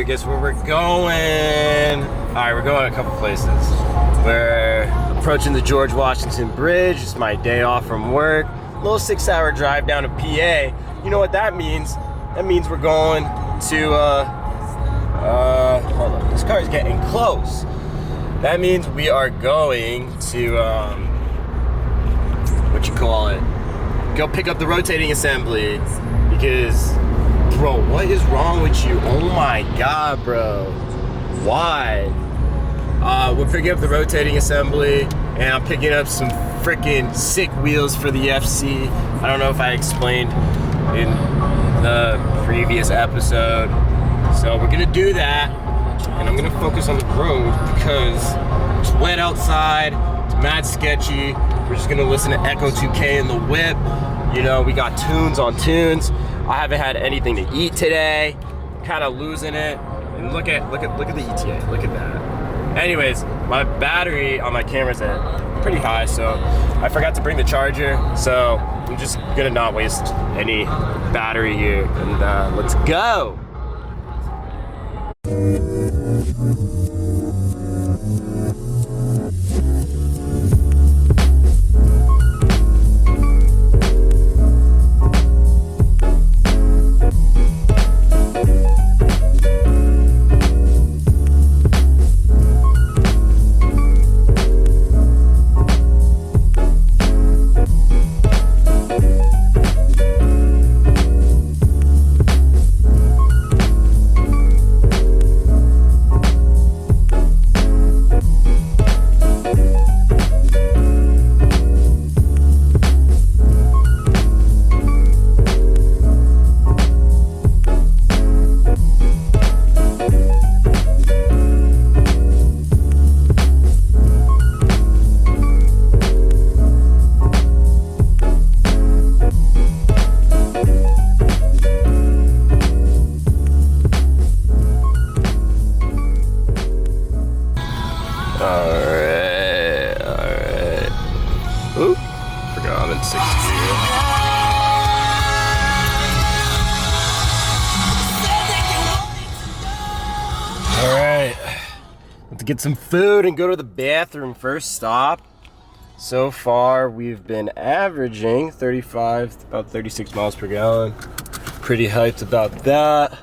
guess where we're going? All right, we're going a couple places. We're approaching the George Washington Bridge. It's my day off from work. A little 6-hour drive down to PA. You know what that means? That means we're going to, hold on, this car is getting close. That means we are going to, what you call it? Go pick up the rotating assembly because, bro, what is wrong with you? Oh my God, bro. Why? We're picking up the rotating assembly and I'm picking up some freaking sick wheels for the FC. I don't know if I explained in the previous episode. So we're gonna do that and I'm gonna focus on the road because it's wet outside, it's mad sketchy. We're just gonna listen to Echo 2K in the whip. You know, we got tunes on tunes. I haven't had anything to eat today. Kind of losing it. And look at the ETA. Look at that. Anyways, my battery on my camera's at pretty high, so I forgot to bring the charger. So I'm just gonna not waste any battery here. And let's go. Alright. Oop, forgot I'm in 6th gear. Alright, let's get some food and go to the bathroom. First stop. So far, we've been averaging 35, about 36 miles per gallon. Pretty hyped about that.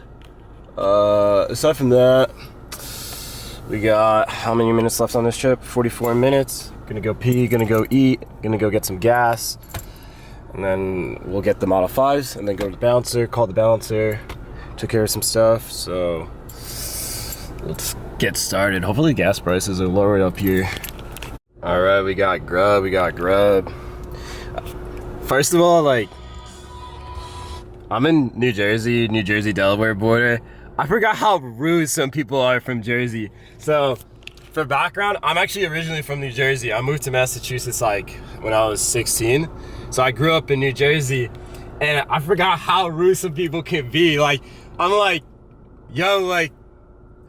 Aside from that, we got how many minutes left on this trip? 44 minutes. Gonna go pee, gonna go eat, gonna go get some gas. And then we'll get the Model 5s and then go to the bouncer, call the bouncer, took care of some stuff. So let's get started. Hopefully gas prices are lowered up here. All right, we got grub. First of all, like, I'm in New Jersey, Delaware border. I forgot how rude some people are from Jersey. So, for background, I'm actually originally from New Jersey. I moved to Massachusetts like when I was 16. So I grew up in New Jersey and I forgot how rude some people can be. Like, I'm like, yo, like,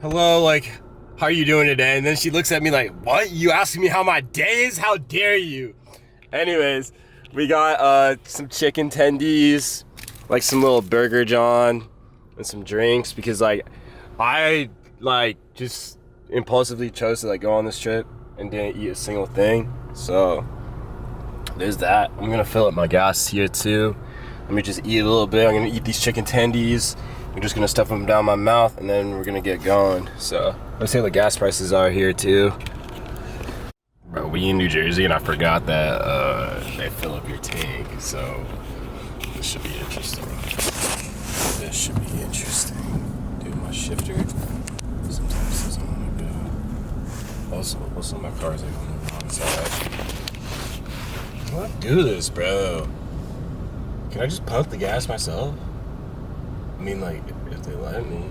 hello, like, how are you doing today? And then she looks at me like, what? You asking me how my day is? How dare you? Anyways, we got some chicken tendies, like some little Burger John, and some drinks because like I like just impulsively chose to like go on this trip and didn't eat a single thing. So there's that. I'm gonna fill up my gas here too. Let me just eat a little bit. I'm gonna eat these chicken tendies. I'm just gonna stuff them down my mouth and then we're gonna get going. So let's see how the gas prices are here too. Bro, we in New Jersey and I forgot that they fill up your tank, so this should be interesting. This should be interesting. Dude, my shifter sometimes doesn't want to go. Also my car's like on the wrong side. How do I do this, bro? Can I just pump the gas myself? I mean, like, if they let me.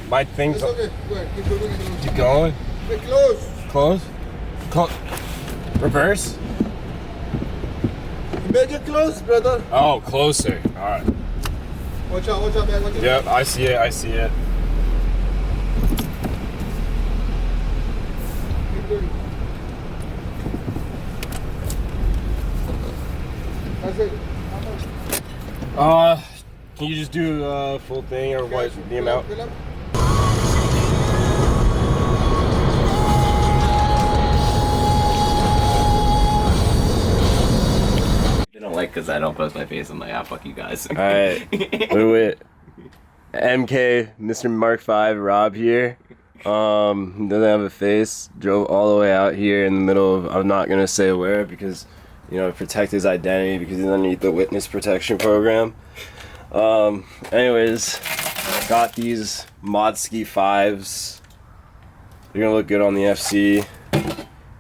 My thing's okay. Go ahead. Keep going. Close. Reverse. Make it close, brother. Oh, closer. All right. Watch out, man. Yep, I see it. That's it. How much? Can you just do a full thing or what the amount? Fill up. They don't like because I don't post my face. I'm like, ah, fuck you guys. All right, wait. MK, Mr. Mark 5, Rob here. Doesn't have a face. Drove all the way out here in the middle of, I'm not gonna say where because, you know, protect his identity because he's underneath the witness protection program. Anyways, got these Modski 5s. They're gonna look good on the FC.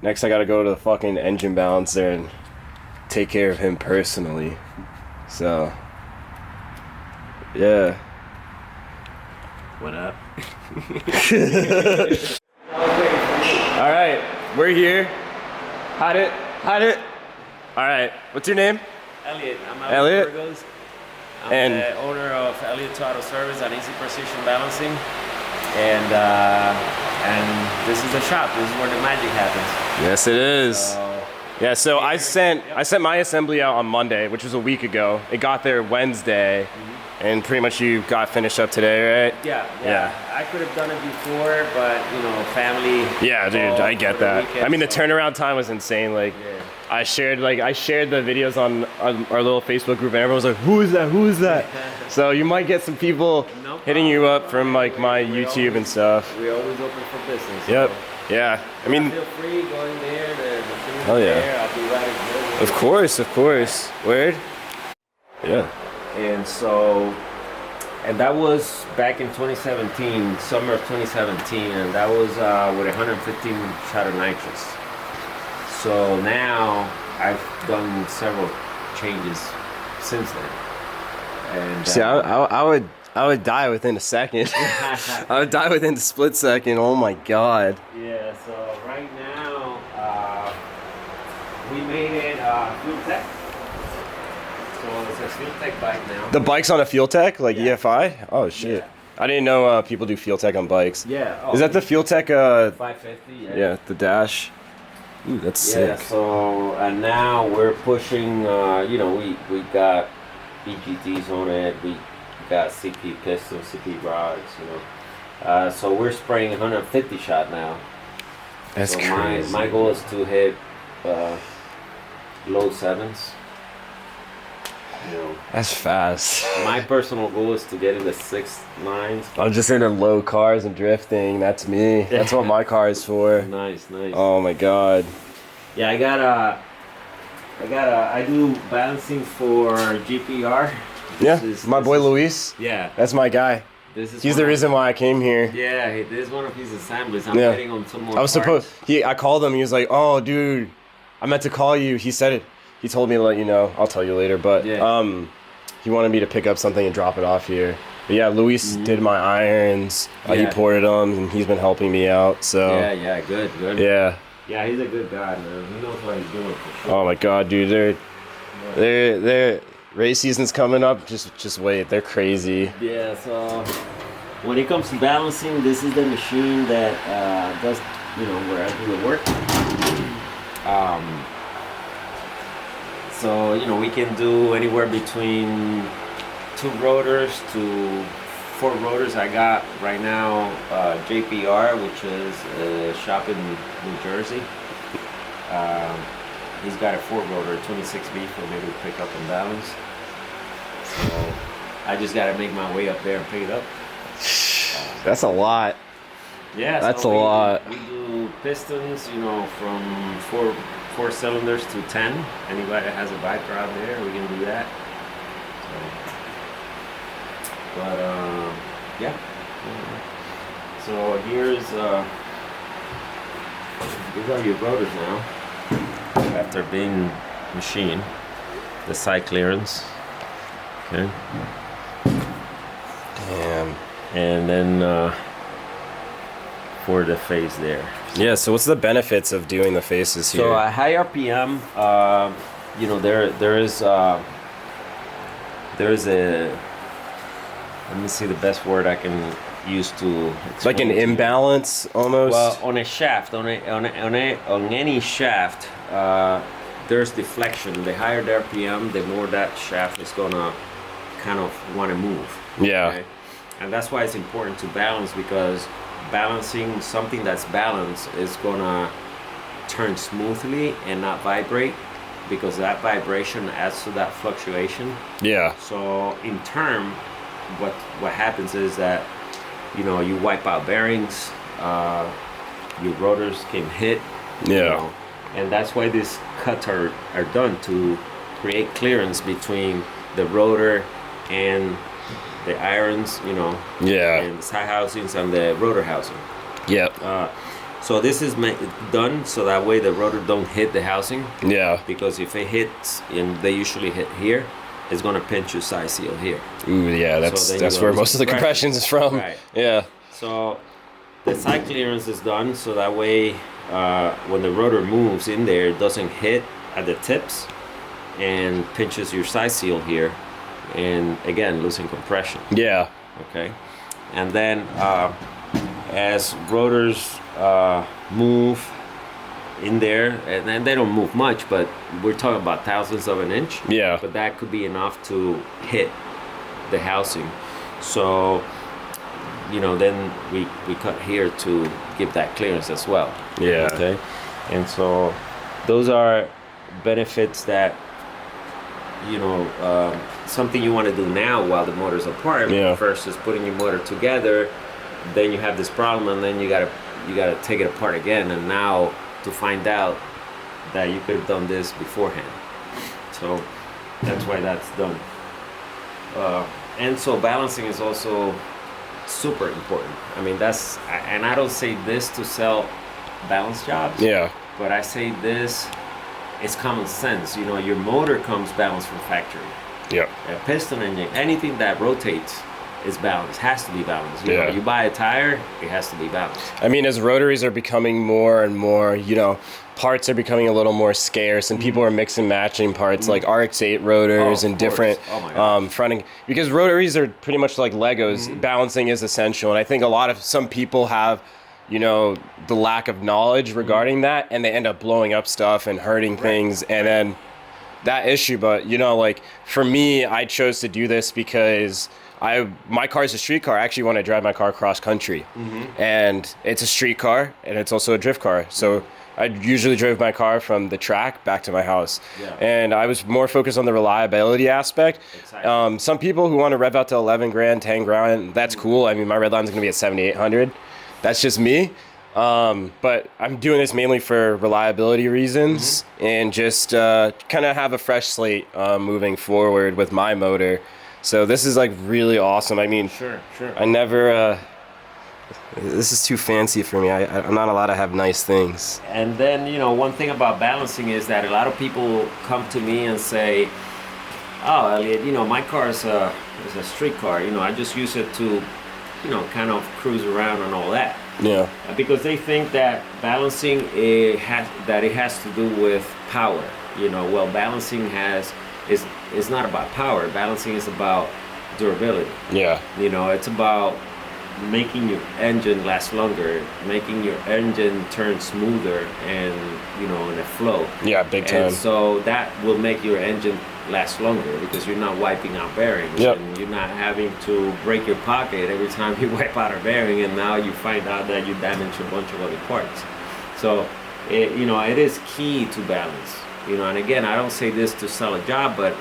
Next, I gotta go to the fucking engine balancer and take care of him personally. So, yeah. What up? All right, we're here. Hide it. All right, what's your name? Elliot. I'm Elliot? Burgos. I'm And- the owner of Elliot Auto Service and Easy Precision Balancing. And this is the shop. This is where the magic happens. Yes, it is. So, Yeah, so I sent my assembly out on Monday, which was a week ago. It got there Wednesday, and pretty much you got finished up today, right? yeah. I could have done it before, but you know, family. Yeah, dude, I get for the that. weekend, I mean, the so- turnaround time was insane. Like, Yeah. I shared the videos on our little Facebook group, and everyone was like, "Who is that? Who is that?" So you might get some people No hitting you problem. up from like my We YouTube and always- stuff. We're always open for business. Yep. So Yeah. I mean, feel free going there. The things Hell yeah. there. I'll be right there. of course. Word. Yeah. And so, and that was back in 2017, summer of 2017, and that was with 115 shot of nitrous. So now I've done several changes since then. And See, I would die within a second. I would die within a split second. Oh my god. yeah. So right now we made it fuel tech. So it's a fuel tech bike now. The bike's on a Fuel Tech, like Yeah. EFI? Oh shit. Yeah. I didn't know people do Fuel Tech on bikes. Yeah. Is that the Fuel Tech 550? yeah, the dash? Ooh, that's Yeah, sick. so and now we're pushing. You know, we got BGTs on it. We got CP pistols, CP rods. You know, so we're spraying 150 shot now. That's So crazy. my goal is to hit low sevens. You know, That's fast. my personal goal is to get into 6.9s. I'm just into low cars and drifting. That's me. That's what my car is for. Nice. Oh my god. Yeah, I do balancing for GPR. Yeah, This is- my this boy is- Luis. Yeah. That's my guy. This is He's one the of- reason why I came here. Yeah, this is one of his assemblies. I'm Yeah. waiting on some more I was supposed. parts. I called him. He was like, "Oh, dude, I meant to call you." He said it. He told me to let you know. I'll tell you later. But Yeah. he wanted me to pick up something and drop it off here. But yeah, Luis did my irons. He Yeah. ported them, and he's been helping me out. So Yeah, good. yeah. Yeah, he's a good guy, man. He knows what he's doing for sure. Oh my god, dude, they're race season's coming up. Just wait. They're crazy. Yeah, so when it comes to balancing, this is the machine that does, you know, where I do the work. So, you know, we can do anywhere between 2 rotors to 4 rotors. I got right now JPR, which is a shop in New Jersey. He's got a 4 rotor, 26B for me to pick up and balance. So I just got to make my way up there and pick it up. That's a lot. Yeah, That's so a lot. We do pistons, you know, from four cylinders to 10. Anybody that has a Viper out there, we can do that. So, but yeah. So these are your rotors now. After being machined, the side clearance. Okay. Damn. And then for the face there. Yeah. So what's the benefits of doing the faces here? So at high RPM, you know, there is a, let me see the best word I can use to It's like an explain to you. imbalance almost. Well, on a shaft, on any shaft, there's deflection. The higher the RPM, the more that shaft is gonna kind of want to move. Yeah. Okay? And that's why it's important to balance, because balancing something that's balanced is gonna turn smoothly and not vibrate, because that vibration adds to that fluctuation. Yeah. So in turn, what happens is that, you know, you wipe out bearings, your rotors can hit. Yeah. You know, and that's why these cuts are done, to create clearance between the rotor and the irons, you know, Yeah. and the side housings and the rotor housing. Yep. So this is done so that way the rotor don't hit the housing, Yeah. because if it hits, and they usually hit here, it's gonna pinch your side seal here. Ooh, yeah, So then that's you where lose most of the compression. compressions is from. Right. Yeah. So the side clearance is done so that way when the rotor moves in there, it doesn't hit at the tips and pinches your side seal here, and again losing compression. Yeah. Okay, and then as rotors move in there, and then they don't move much, but we're talking about thousandths of an inch. Yeah. But that could be enough to hit the housing. So, you know, then we cut here to give that clearance as well. Yeah. Okay, and so those are benefits that, you know, something you want to do now while the motor's apart, Yeah. versus putting your motor together. Then you have this problem, and then you gotta take it apart again, and now to find out that you could have done this beforehand. So that's why that's done. And so balancing is also super important. I mean, and I don't say this to sell balance jobs. Yeah. But I say this, it's common sense. You know, your motor comes balanced from factory. Yep. A piston engine, anything that rotates is balanced, has to be balanced. You know, you buy a tire, it has to be balanced. I mean, as rotaries are becoming more and more, you know, parts are becoming a little more scarce, and people are mixing matching parts like RX7 rotors and different fronting, because rotaries are pretty much like Legos. Balancing is essential, and I think some people have, you know, the lack of knowledge regarding that, and they end up blowing up stuff and hurting things, and then that issue. But, you know, like for me, I chose to do this because my car is a street car. I actually want to drive my car cross country, and it's a street car, and it's also a drift car. So I usually drove my car from the track back to my house, and I was more focused on the reliability aspect. Some people who want to rev out to 11 grand, 10 grand, that's cool. I mean, my red line's going to be at 7,800. That's just me. But I'm doing this mainly for reliability reasons, and just kind of have a fresh slate moving forward with my motor. So this is like really awesome. I mean, Sure. I never, this is too fancy for me. I'm not allowed to have nice things. And then, you know, one thing about balancing is that a lot of people come to me and say, oh, Elliot, you know, my car is a street car. You know, I just use it to, you know, kind of cruise around and all that. Yeah. Because they think that balancing it has to do with power. You know, well, balancing is not about power. Balancing is about durability. Yeah. You know, it's about making your engine last longer, making your engine turn smoother, and, you know, in a flow. Yeah, big time. And so that will make your engine last longer, because you're not wiping out bearings, and you're not having to break your pocket every time you wipe out a bearing, and now you find out that you damaged a bunch of other parts. So, you know, it is key to balance. You know, and again, I don't say this to sell a job, but,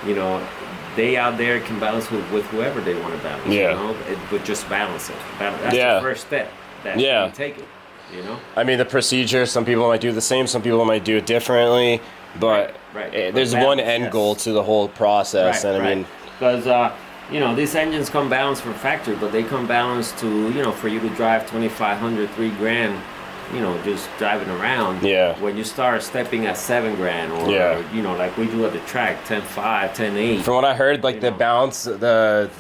you know, they out there can balance with whoever they want to balance. Yeah. You know, but just balance it. That's the first step that you take it. You know. I mean, the procedure. Some people might do the same. Some people might do it differently. But there's one end goal to the whole process, and I mean, because you know, these engines come balanced from factory, but they come balanced to, you know, for you to drive 2,500, 3 grand. You know, just driving around. Yeah. When you start stepping at 7 grand, or you know, like we do at the track, 10.5, 10.8. From what I heard, like the balance, the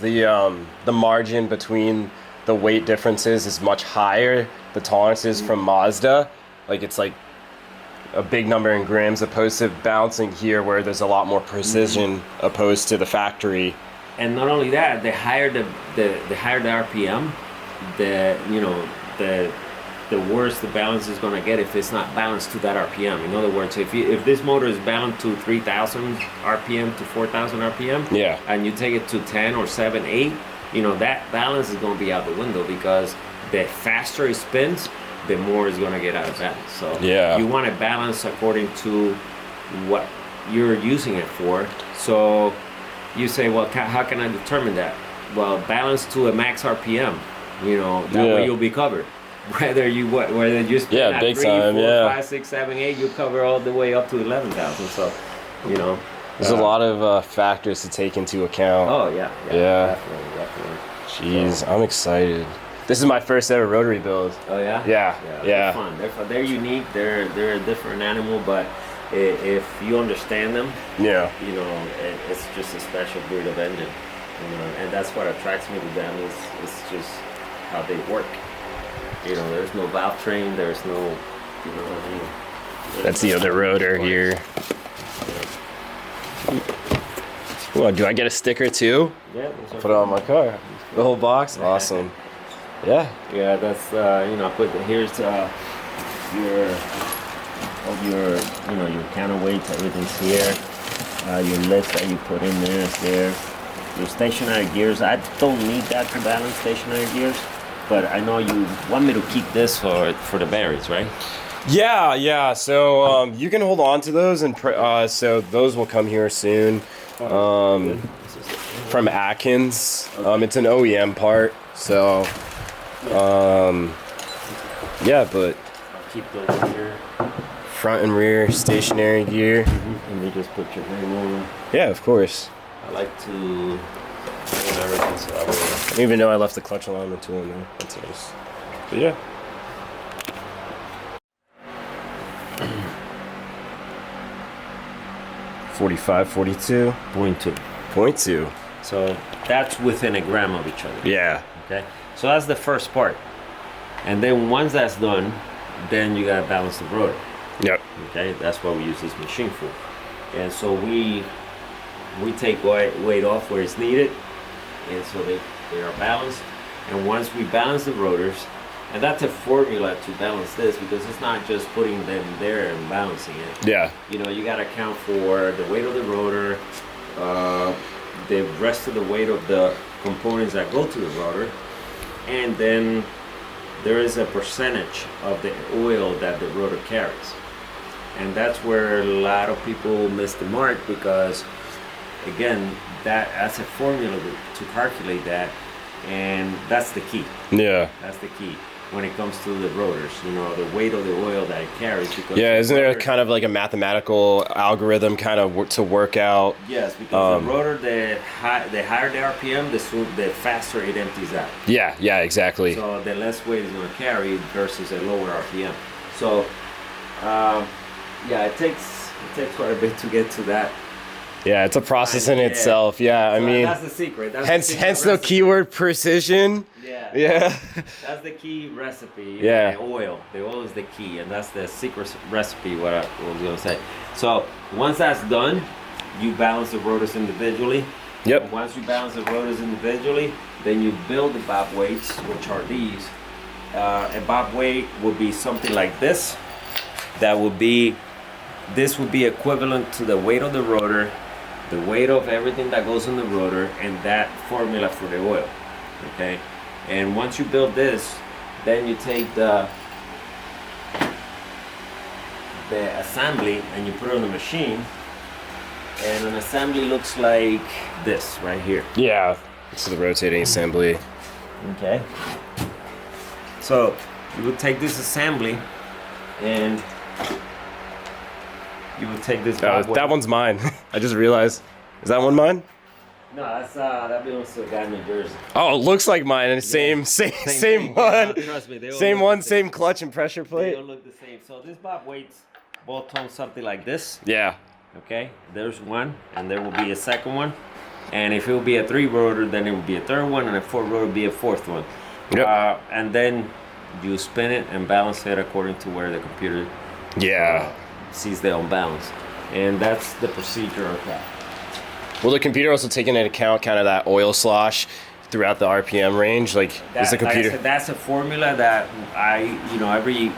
margin between the weight differences is much higher. The tolerances from Mazda, like it's like a big number in grams, opposed to balancing here where there's a lot more precision opposed to the factory. And not only that, the higher the RPM, the the worse the balance is gonna get if it's not balanced to that RPM. In other words, if this motor is balanced to 3,000 RPM to 4,000 RPM, Yeah. and you take it to 10 or 7, 8, you know, that balance is gonna be out the window, because the faster it spins, the more it's gonna get out of balance. So Yeah. you want to balance according to what you're using it for. So you say, well, how can I determine that? Well, balance to a max RPM. You know, that way you'll be covered. Whether you spin at big 3, time, 4, yeah. 5, 6, 7, 8, you cover all the way up to 11,000. So, you know, There's a lot of factors to take into account. Oh yeah, Yeah. definitely. Jeez, I'm excited. This is my first ever rotary build. Oh yeah. Yeah. They're fun. They're unique. They're a different animal, but if you understand them, Yeah. you know, it's just a special breed of engine. You know, and that's what attracts me to them. It's just how they work. You know, there's no valve train. There's no, you know what I mean. That's the other rotor here. Well, do I get a sticker too? Yeah. Put it on my car. The whole box? Awesome. Yeah. Yeah, that's you know, here's your counterweights, everything's here. Your list that you put in there is there. Your stationary gears, I don't need that to balance stationary gears, but I know you want me to keep this for the bearings, right? Yeah. So you can hold on to those, and so those will come here soon. From Atkins. It's an OEM part, so yeah, but I'll keep those here. front and rear stationary gear. And you just put your name on. Yeah, of course. I like to clean everything so that way. I didn't even know I left the clutch alignment tool in there. That's nice. But yeah. .45, 42. 0.2. So that's within a gram of each other. Yeah. Okay. So that's the first part. And then once that's done, then you gotta balance the rotor. Yep. Okay, that's what we use this machine for. And so we take weight off where it's needed, and so they are balanced. And once we balance the rotors, and that's a formula to balance this, because it's not just putting them there and balancing it. Yeah. You know, you got to account for the weight of the rotor, the rest of the weight of the components that go to the rotor, and then there is a percentage of the oil that the rotor carries. And that's where a lot of people miss the mark, because again, that's a formula to calculate that, and that's the key. Yeah. That's the key when it comes to the rotors, you know, the weight of the oil that it carries. Because Yeah, isn't there kind of like a mathematical algorithm kind of to work out? Yes, because the rotor, the higher the RPM, the faster it empties out. Yeah, exactly. So the less weight it's going to carry versus a lower RPM. So, yeah, it takes quite a bit to get to that. Yeah, it's a process in itself. Yeah, I So mean, that's the secret. That's hence the recipe. keyword precision. Yeah. That's the key recipe. Yeah. The oil is the key, and that's the secret recipe. What I was gonna say. So once that's done, you balance the rotors individually. Yep. And once you balance the rotors individually, then you build the bob weights, which are these. A bob weight would be something like this. This would be equivalent to the weight of the rotor, the weight of everything that goes in the rotor, and that formula for the oil. Okay. And once you build this, then you take the assembly and you put it on the machine, and an assembly looks like this right here. Yeah. This is the rotating assembly. Okay. So you would take this assembly and you would take this. That one's mine. I just realized. Is that one mine? No, that belongs to a guy in New Jersey. Oh, it looks like mine. And same thing. one. Yeah, trust me, they all Same look one, the same. same clutch and pressure They plate. all look the same. So this bob weights both on something like this. Yeah. Okay, there's one, and there will be a second one. And if it will be a 3 rotor, then it will be a third one, and a 4 rotor will be a fourth one. Yep. And then you spin it and balance it according to where the computer Yeah. sees the unbalance. And that's the procedure of that. Will the computer also take into account kind of that oil slosh throughout the RPM range? Like, is the Like I computer? said, that's a formula that every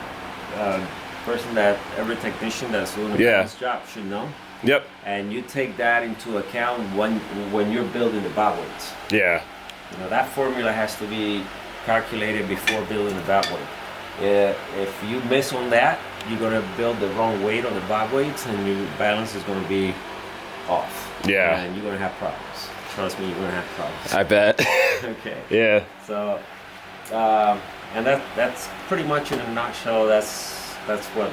every technician that's doing a balance job should know. Yep. And you take that into account when you're building the bob weights. Yeah. You know, that formula has to be calculated before building the bob weight. Yeah, if you miss on that, you're gonna build the wrong weight on the bob weights, and your balance is gonna be off. Yeah. And you're gonna have problems. Trust me, you're gonna have problems. I bet. Okay. Yeah. So, and that's pretty much in a nutshell. That's what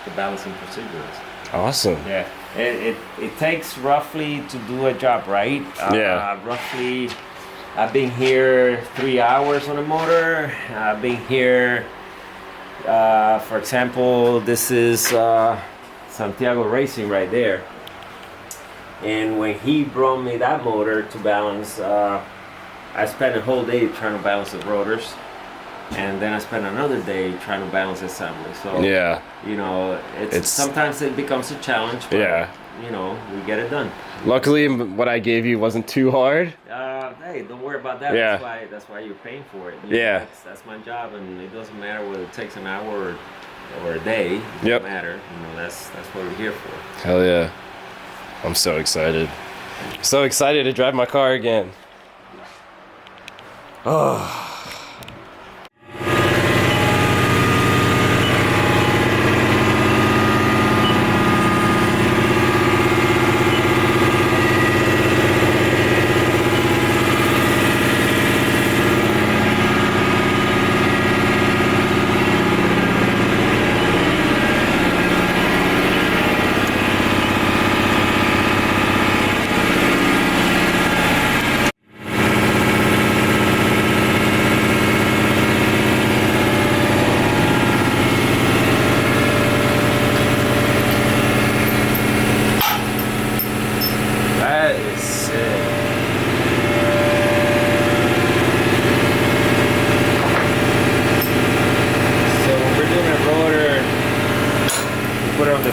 the balancing procedure is. Awesome. Yeah. It takes roughly to do a job right. Roughly, I've been here 3 hours on a motor. I've been here. For example, this is Santiago Racing right there. And when he brought me that motor to balance, I spent a whole day trying to balance the rotors, and then I spent another day trying to balance the assembly. So you know, it's sometimes it becomes a challenge, but you know, we get it done. Luckily, what I gave you wasn't too hard. Hey, don't worry about that. Yeah. That's why you're paying for it. You know, that's my job, and it doesn't matter whether it takes an hour or a day. It doesn't matter. You know, that's what we're here for. Hell yeah. I'm so excited. So excited to drive my car again. Oh.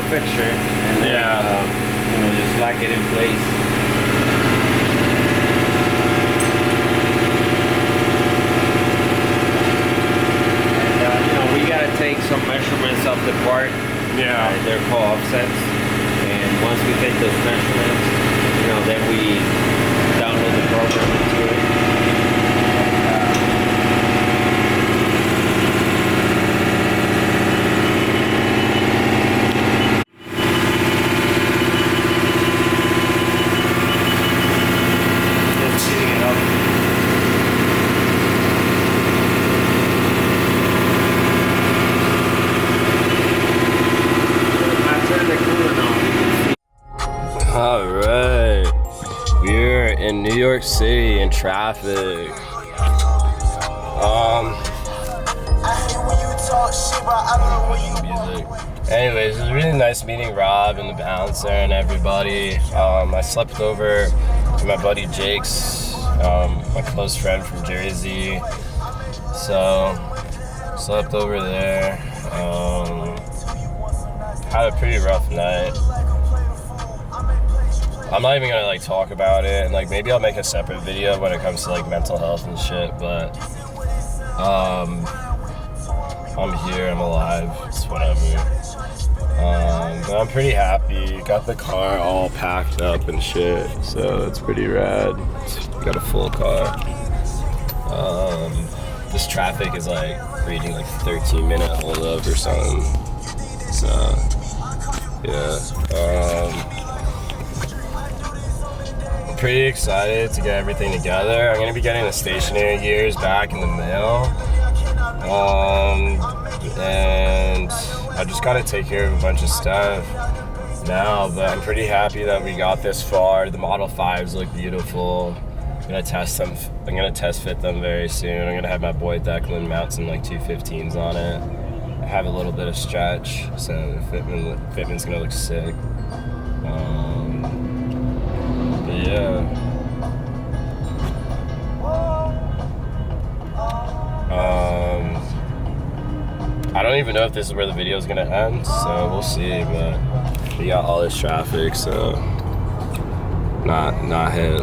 Fixture and then, you know, just lock it in place. And you know, we gotta take some measurements of the part. They're called offsets. And once we take those measurements, you know, then we download the program into it. Alright, we're in New York City in traffic. Anyways, it was really nice meeting Rob and the bouncer and everybody. I slept over with my buddy Jake's, my close friend from Jersey. So, slept over there. Had a pretty rough night. I'm not even gonna like talk about it, and like maybe I'll make a separate video when it comes to like mental health and shit, but I'm here, I'm alive, it's whatever. But I'm pretty happy, got the car all packed up and shit, so it's pretty rad. Got a full car. This traffic is like reading like 13-minute hold up or something, so yeah. Pretty excited to get everything together. I'm gonna be getting the stationary gears back in the mail. And I just gotta take care of a bunch of stuff now, but I'm pretty happy that we got this far. The Model 5s look beautiful. I'm gonna test them. I'm gonna test fit them very soon. I'm gonna have my boy Declan mount some like 215s on it. I have a little bit of stretch, so the fitment's gonna look sick. Yeah. I don't even know if this is where the video is gonna end, so we'll see. But we got all this traffic, so not hit.